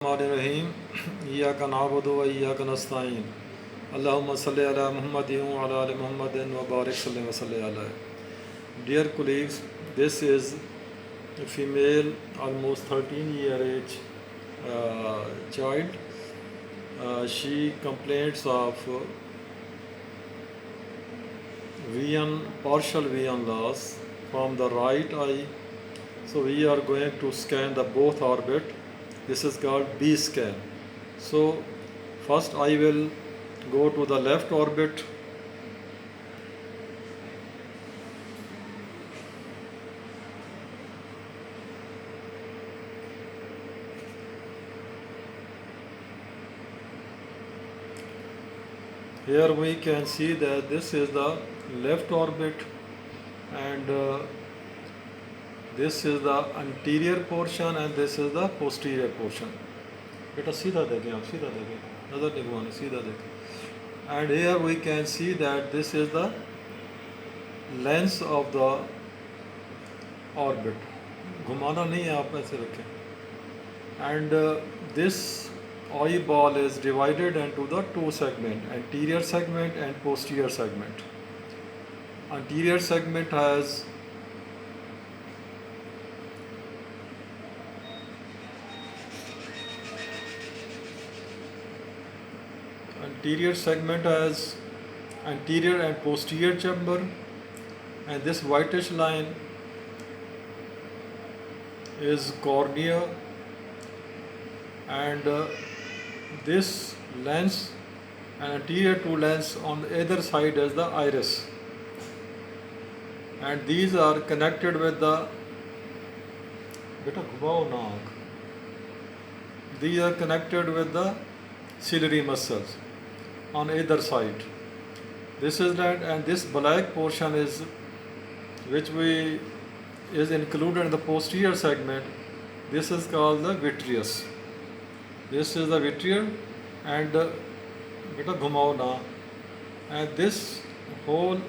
रहीम इय्याका नअबुदु व इय्याका नस्तईन अल्लाहुम्मा सल्लि अला मुहम्मदिन व अला आलि मुहम्मदिन व बारिक व सल्लि अलैहि. Dear colleagues, this is a female, almost 13-year age child. She complains of partial vision loss from the right eye. So we are going to scan the both orbit. This is called B scan. So first I will go to the left orbit. Here we can see that this is the left orbit and this is the anterior portion and this is the posterior portion. बेटा सीधा देखें, आप सीधा देखें, नज़र नहीं घुमानी, सीधा देखें. And here we can see that this is the length of the orbit. घुमाना नहीं है, आप ऐसे रखें. And this eyeball is divided into the two segments, anterior segment and posterior segment. Anterior segment has anterior and posterior chamber, and this whitish line is cornea, and this lens and anterior to lens on either side is the iris, and these are connected with the these are connected with the ciliary muscles on either side. This is that, and this black portion is is included in the posterior segment. This is called the vitreous. This is the vitreous, and and this whole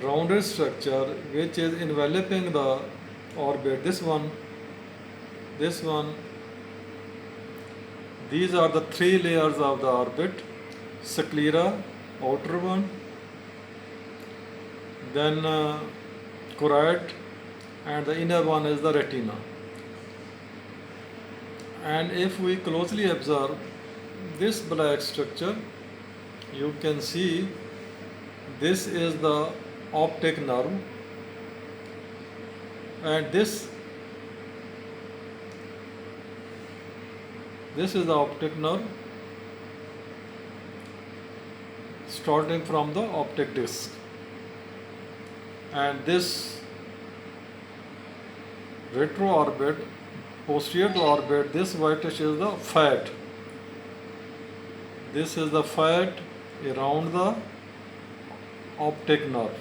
rounded structure which is enveloping the orbit, this one, these are the three layers of the orbit: sclera, outer one, then choroid, and the inner one is the retina. And if we closely observe this black structure, you can see this is the optic nerve, and this is the optic nerve starting from the optic disc, and this retroorbit, posterior to orbit, this whitish is the fat. This is the fat around the optic nerve.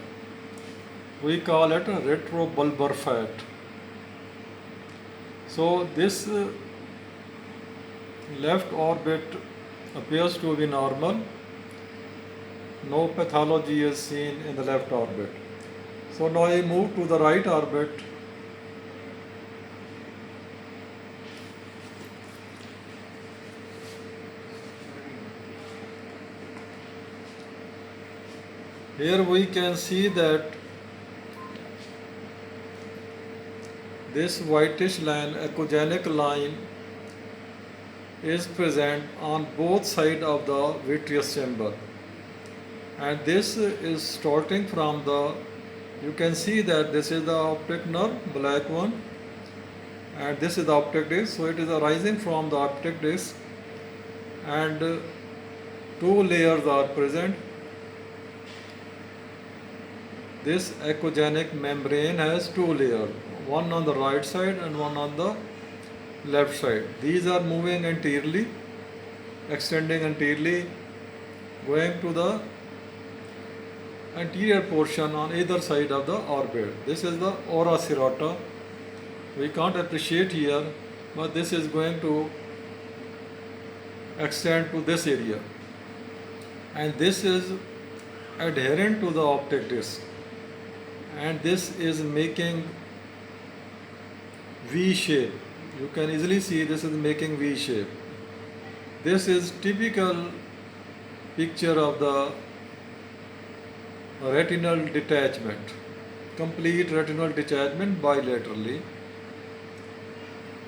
We call it a retrobulbar fat. So this left orbit appears to be normal. No pathology is seen in the left orbit. So now I move to the right orbit. Here we can see that this whitish line, echogenic line, is present on both sides of the vitreous chamber, and this is starting from the, you can see that this is the optic nerve, black one, and this is the optic disc. So it is arising from the optic disc, and two layers are present. This echogenic membrane has two layers, one on the right side and one on the left side. These are moving anteriorly, extending anteriorly, going to the anterior portion on either side of the orbit. This is the ora serrata. We can't appreciate here, but this is going to extend to this area, and this is adherent to the optic disc, and this is making V shape. You can easily see this is making V shape. This is typical picture of the retinal detachment, complete retinal detachment bilaterally.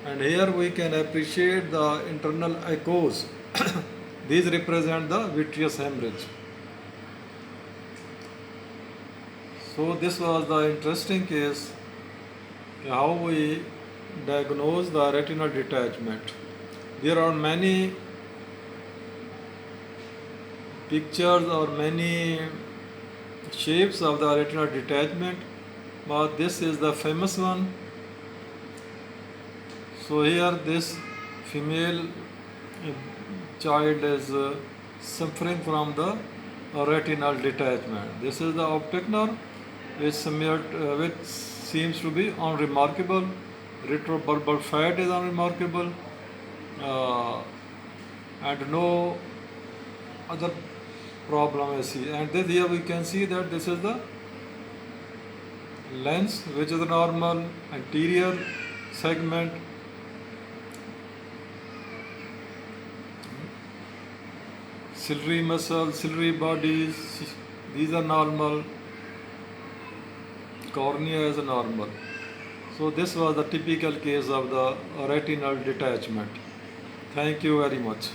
And here we can appreciate the internal echoes. These represent the vitreous hemorrhage. So this was the interesting case, how we diagnose the retinal detachment. There are many pictures or many shapes of the retinal detachment, but this is the famous one. So here this female child is suffering from the retinal detachment. This is the optic nerve which seems to be unremarkable. Retrobulbar fat is unremarkable, and no other problem I see. And this here we can see that this is the lens which is the normal anterior segment. Ciliary muscle, ciliary bodies, these are normal. Cornea is normal. So this was the typical case of the retinal detachment. Thank you very much.